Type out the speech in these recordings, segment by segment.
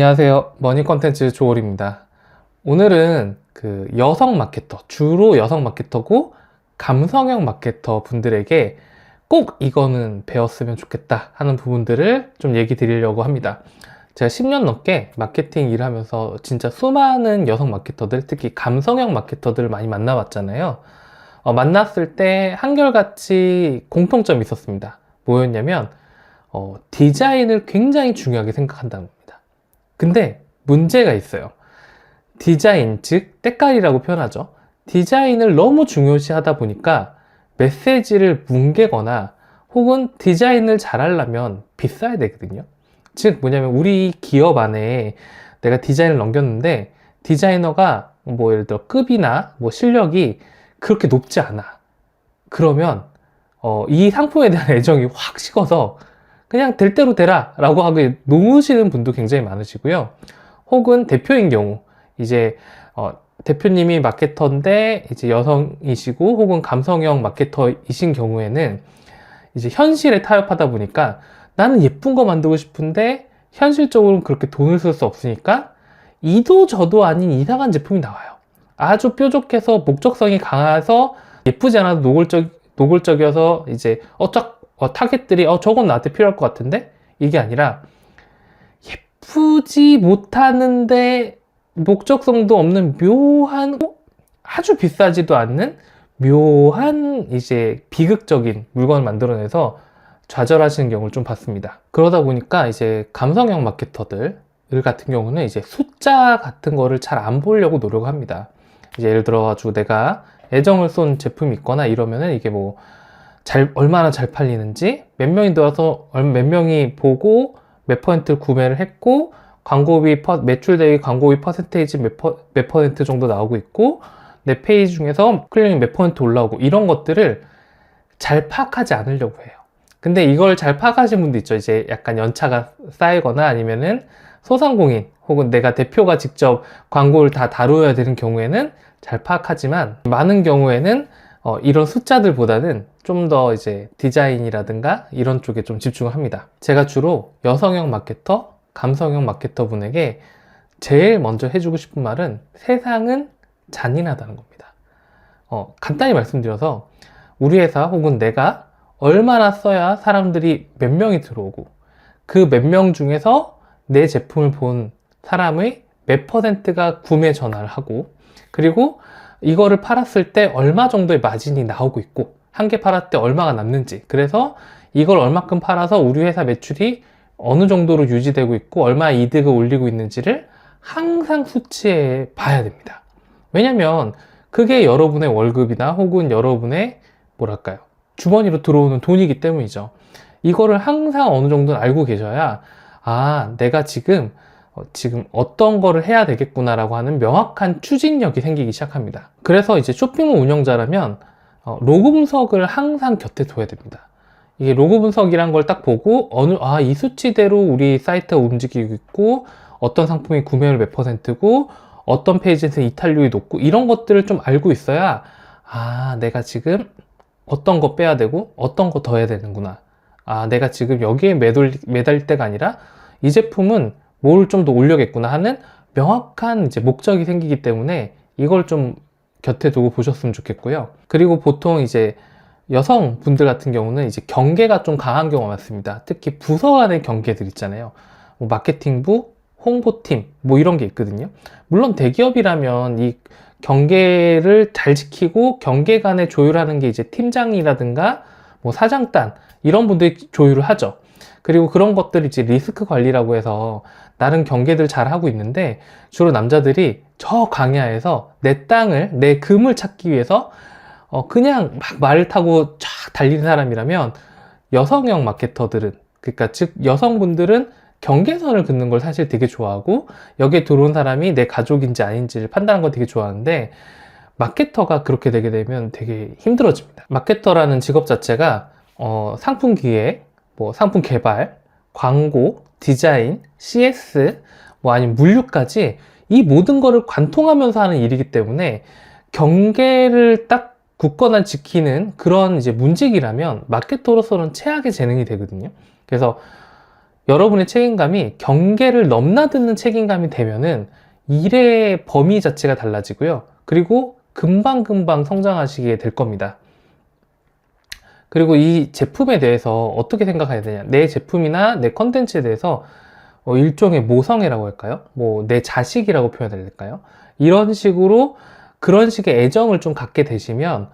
안녕하세요. 머니 컨텐츠 조월입니다. 오늘은 여성 마케터, 주로 여성 마케터고 감성형 마케터 분들에게 꼭 이거는 배웠으면 좋겠다 하는 부분들을 좀 얘기 드리려고 합니다. 제가 10년 넘게 마케팅 일하면서 진짜 수많은 여성 마케터들, 특히 감성형 마케터들을 많이 만나봤잖아요. 만났을 때 한결같이 공통점이 있었습니다. 뭐였냐면 디자인을 굉장히 중요하게 생각한다는 겁니다. 근데 문제가 있어요. 디자인, 즉 때깔이라고 표현하죠. 디자인을 너무 중요시 하다 보니까 메시지를 뭉개거나 혹은 디자인을 잘하려면 비싸야 되거든요. 즉 뭐냐면 우리 기업 안에 내가 디자인을 넘겼는데 디자이너가 뭐 예를 들어 급이나 뭐 실력이 그렇게 높지 않아. 그러면 이 상품에 대한 애정이 확 식어서 그냥 될 대로 되라 라고 하고 놓으시는 분도 굉장히 많으시고요. 혹은 대표인 경우, 이제 대표님이 마케터인데 이제 여성이시고 혹은 감성형 마케터이신 경우에는 이제 현실에 타협하다 보니까 나는 예쁜 거 만들고 싶은데 현실적으로는 그렇게 돈을 쓸 수 없으니까 이도 저도 아닌 이상한 제품이 나와요. 아주 뾰족해서 목적성이 강해서 예쁘지 않아도 노골적이어서 이제 타겟들이 저건 나한테 필요할 것 같은데? 이게 아니라 예쁘지 못하는데 목적성도 없는 묘한 아주 비싸지도 않는 묘한 이제 비극적인 물건을 만들어내서 좌절하시는 경우를 좀 봤습니다. 그러다 보니까 이제 감성형 마케터들 같은 경우는 이제 숫자 같은 거를 잘 안 보려고 노력합니다. 이제 예를 들어가지고 내가 애정을 쏜 제품이 있거나 이러면은 이게 뭐 얼마나 잘 팔리는지, 몇 명이 들어와서 몇 명이 보고 몇 퍼센트 구매를 했고, 광고비, 매출 대비 광고비 퍼센테이지 몇 퍼센트 정도 나오고 있고, 내 페이지 중에서 클릭이 몇 퍼센트 올라오고, 이런 것들을 잘 파악하지 않으려고 해요. 근데 이걸 잘 파악하시는 분도 있죠. 이제 약간 연차가 쌓이거나 아니면은 소상공인, 혹은 내가 대표가 직접 광고를 다 다루어야 되는 경우에는 잘 파악하지만, 많은 경우에는 이런 숫자들보다는 좀 더 이제 디자인이라든가 이런 쪽에 좀 집중을 합니다. 제가 주로 여성형 마케터, 감성형 마케터 분에게 제일 먼저 해주고 싶은 말은 세상은 잔인하다는 겁니다. 간단히 말씀드려서 우리 회사 혹은 내가 얼마나 써야 사람들이 몇 명이 들어오고 그 몇 명 중에서 내 제품을 본 사람의 몇 퍼센트가 구매 전화를 하고 그리고 이거를 팔았을 때 얼마 정도의 마진이 나오고 있고 한 개 팔았을 때 얼마가 남는지, 그래서 이걸 얼마큼 팔아서 우리 회사 매출이 어느 정도로 유지되고 있고 얼마 이득을 올리고 있는지를 항상 수치해 봐야 됩니다. 왜냐면 그게 여러분의 월급이나 혹은 여러분의 뭐랄까요, 주머니로 들어오는 돈이기 때문이죠. 이거를 항상 어느 정도는 알고 계셔야 내가 지금 어떤 거를 해야 되겠구나라고 하는 명확한 추진력이 생기기 시작합니다. 그래서 이제 쇼핑몰 운영자라면 로그 분석을 항상 곁에 둬야 됩니다. 이게 로그 분석이란 걸 딱 보고 이 수치대로 우리 사이트가 움직이고 있고 어떤 상품이 구매율 몇 퍼센트고 어떤 페이지에서 이탈률이 높고 이런 것들을 좀 알고 있어야 내가 지금 어떤 거 빼야 되고 어떤 거 더 해야 되는구나. 내가 지금 여기에 매달릴 때가 아니라 이 제품은 뭘 좀 더 올려야겠구나 하는 명확한 이제 목적이 생기기 때문에 이걸 좀 곁에 두고 보셨으면 좋겠고요. 그리고 보통 이제 여성분들 같은 경우는 이제 경계가 좀 강한 경우가 많습니다. 특히 부서 간의 경계들 있잖아요. 뭐 마케팅부, 홍보팀, 뭐 이런 게 있거든요. 물론 대기업이라면 이 경계를 잘 지키고 경계 간에 조율하는 게 이제 팀장이라든가 뭐 사장단 이런 분들이 조율을 하죠. 그리고 그런 것들이 이제 리스크 관리라고 해서 다른 경계들 잘 하고 있는데 주로 남자들이 저 강야에서 내 금을 찾기 위해서 그냥 막 말을 타고 쫙 달리는 사람이라면 여성형 마케터들은, 그러니까 즉 여성분들은 경계선을 긋는 걸 사실 되게 좋아하고 여기에 들어온 사람이 내 가족인지 아닌지를 판단하는 걸 되게 좋아하는데 마케터가 그렇게 되게 되면 되게 힘들어집니다. 마케터라는 직업 자체가 상품 기획, 뭐 상품 개발, 광고, 디자인, CS, 뭐 아니면 물류까지 이 모든 거를 관통하면서 하는 일이기 때문에 경계를 딱 굳건한 지키는 그런 이제 문직이라면 마케터로서는 최악의 재능이 되거든요. 그래서 여러분의 책임감이 경계를 넘나드는 책임감이 되면은 일의 범위 자체가 달라지고요. 그리고 금방금방 성장하시게 될 겁니다. 그리고 이 제품에 대해서 어떻게 생각해야 되냐. 내 제품이나 내 컨텐츠에 대해서 일종의 모성애라고 할까요? 뭐 내 자식이라고 표현해야 될까요? 이런 식으로 그런 식의 애정을 좀 갖게 되시면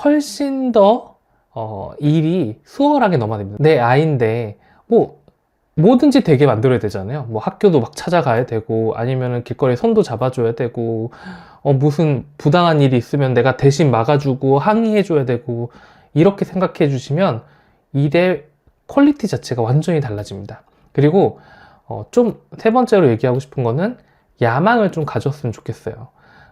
훨씬 더 일이 수월하게 넘어갑니다. 내 아이인데 뭐 뭐든지 되게 만들어야 되잖아요. 뭐 학교도 막 찾아가야 되고 아니면은 길거리에 손도 잡아줘야 되고 무슨 부당한 일이 있으면 내가 대신 막아주고 항의해줘야 되고 이렇게 생각해 주시면 일의 퀄리티 자체가 완전히 달라집니다. 그리고 좀 세 번째로 얘기하고 싶은 거는 야망을 좀 가졌으면 좋겠어요.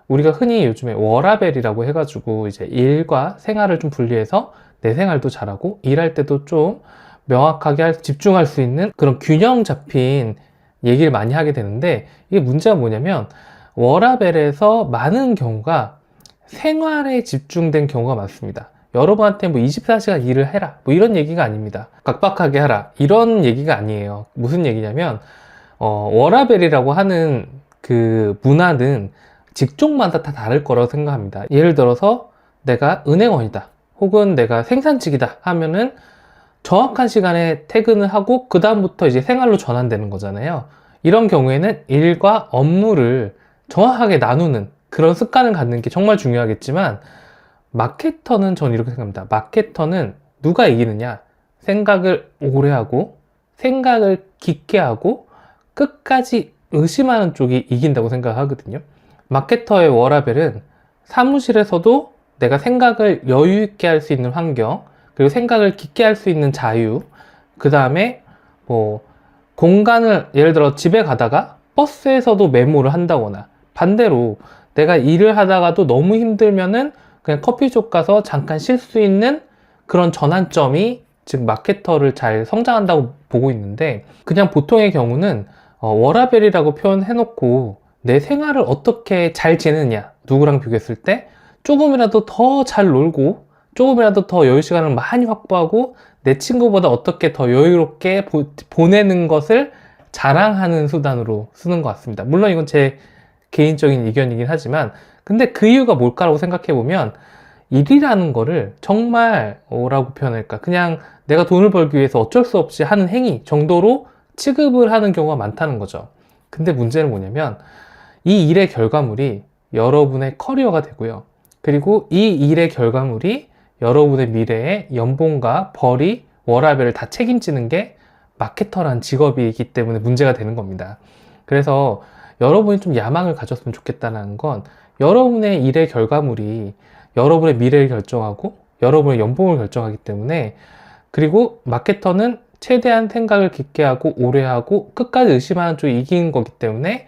우리가 흔히 요즘에 워라밸이라고 해가지고 이제 일과 생활을 좀 분리해서 내 생활도 잘하고 일할 때도 좀 명확하게 집중할 수 있는 그런 균형 잡힌 얘기를 많이 하게 되는데 이게 문제가 뭐냐면 워라밸에서 많은 경우가 생활에 집중된 경우가 많습니다. 여러분한테 뭐 24시간 일을 해라 뭐 이런 얘기가 아닙니다. 각박하게 하라 이런 얘기가 아니에요. 무슨 얘기냐면 워라밸이라고 하는 그 문화는 직종마다 다 다를 거라고 생각합니다. 예를 들어서 내가 은행원이다 혹은 내가 생산직이다 하면은 정확한 시간에 퇴근을 하고 그 다음부터 이제 생활로 전환되는 거잖아요. 이런 경우에는 일과 업무를 정확하게 나누는 그런 습관을 갖는 게 정말 중요하겠지만 마케터는 전 이렇게 생각합니다. 마케터는 누가 이기느냐? 생각을 오래 하고 생각을 깊게 하고 끝까지 의심하는 쪽이 이긴다고 생각하거든요. 마케터의 워라밸은 사무실에서도 내가 생각을 여유 있게 할 수 있는 환경, 그리고 생각을 깊게 할 수 있는 자유, 그 다음에 뭐 공간을 예를 들어 집에 가다가 버스에서도 메모를 한다거나 반대로 내가 일을 하다가도 너무 힘들면은 그냥 커피숍 가서 잠깐 쉴 수 있는 그런 전환점이 즉 마케터를 잘 성장한다고 보고 있는데 그냥 보통의 경우는 워라밸이라고 표현해놓고 내 생활을 어떻게 잘 지내느냐 누구랑 비교했을 때 조금이라도 더 잘 놀고 조금이라도 더 여유 시간을 많이 확보하고 내 친구보다 어떻게 더 여유롭게 보내는 것을 자랑하는 수단으로 쓰는 것 같습니다. 물론 이건 제 개인적인 의견이긴 하지만 근데 그 이유가 뭘까라고 생각해 보면 일이라는 거를 정말 뭐라고 표현할까 그냥 내가 돈을 벌기 위해서 어쩔 수 없이 하는 행위 정도로 취급을 하는 경우가 많다는 거죠. 근데 문제는 뭐냐면 이 일의 결과물이 여러분의 커리어가 되고요. 그리고 이 일의 결과물이 여러분의 미래의 연봉과 벌이 워라밸을 다 책임지는 게 마케터란 직업이기 때문에 문제가 되는 겁니다. 그래서 여러분이 좀 야망을 가졌으면 좋겠다는 건 여러분의 일의 결과물이 여러분의 미래를 결정하고 여러분의 연봉을 결정하기 때문에 그리고 마케터는 최대한 생각을 깊게 하고 오래 하고 끝까지 의심하는 쪽이 이기는 거기 때문에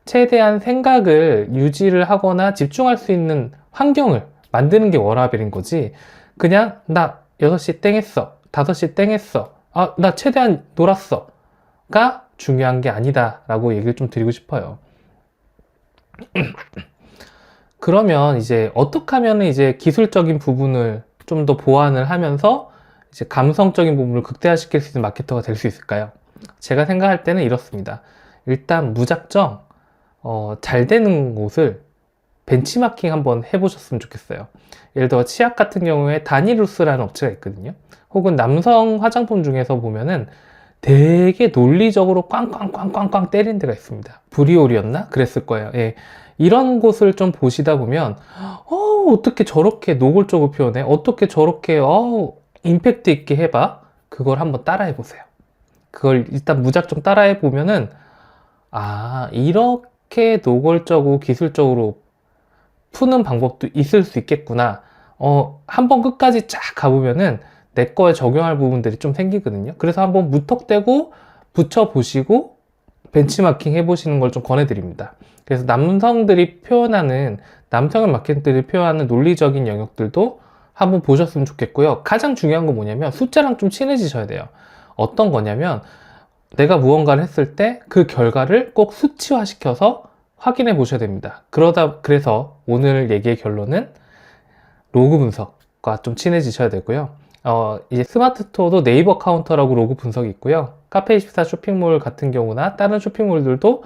최대한 생각을 유지를 하거나 집중할 수 있는 환경을 만드는 게 워라밸인 거지 그냥 나 6시 땡 했어 5시 땡 했어 나 최대한 놀았어 가 중요한 게 아니다 라고 얘기를 좀 드리고 싶어요. 그러면 이제 어떻게 하면 이제 기술적인 부분을 좀 더 보완을 하면서 이제 감성적인 부분을 극대화시킬 수 있는 마케터가 될 수 있을까요? 제가 생각할 때는 이렇습니다. 일단 무작정 잘 되는 곳을 벤치마킹 한번 해보셨으면 좋겠어요. 예를 들어 치약 같은 경우에 다니루스라는 업체가 있거든요. 혹은 남성 화장품 중에서 보면은 되게 논리적으로 꽝꽝꽝꽝꽝 때리는 데가 있습니다. 브리올이었나? 그랬을 거예요. 예. 이런 곳을 좀 보시다 보면 어떻게 저렇게 노골적으로 표현해? 어떻게 저렇게 임팩트 있게 해봐? 그걸 한번 따라해 보세요. 그걸 일단 무작정 따라해 보면은 이렇게 노골적으로 기술적으로 푸는 방법도 있을 수 있겠구나. 한번 끝까지 쫙 가보면은 내 거에 적용할 부분들이 좀 생기거든요. 그래서 한번 무턱대고 붙여보시고 벤치마킹 해보시는 걸 좀 권해드립니다. 그래서 남성의 마케터들이 표현하는 논리적인 영역들도 한번 보셨으면 좋겠고요. 가장 중요한 건 뭐냐면 숫자랑 좀 친해지셔야 돼요. 어떤 거냐면 내가 무언가를 했을 때 그 결과를 꼭 수치화시켜서 확인해 보셔야 됩니다. 그래서 오늘 얘기의 결론은 로그 분석과 좀 친해지셔야 되고요. 이제 스마트 스토어도 네이버 카운터라고 로그 분석이 있고요. 카페24 쇼핑몰 같은 경우나 다른 쇼핑몰들도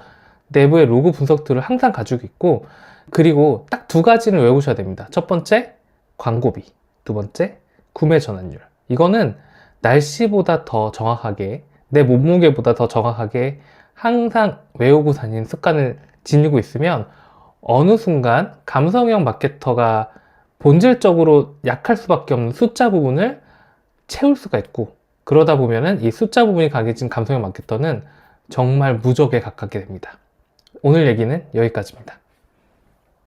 내부의 로고 분석들을 항상 가지고 있고, 그리고 딱 두 가지는 외우셔야 됩니다. 첫 번째, 광고비. 두 번째, 구매 전환율. 이거는 날씨보다 더 정확하게, 내 몸무게보다 더 정확하게 항상 외우고 다니는 습관을 지니고 있으면 어느 순간 감성형 마케터가 본질적으로 약할 수밖에 없는 숫자 부분을 채울 수가 있고, 그러다 보면은 이 숫자 부분이 강해진 감성형 마케터는 정말 무적에 가깝게 됩니다. 오늘 얘기는 여기까지입니다.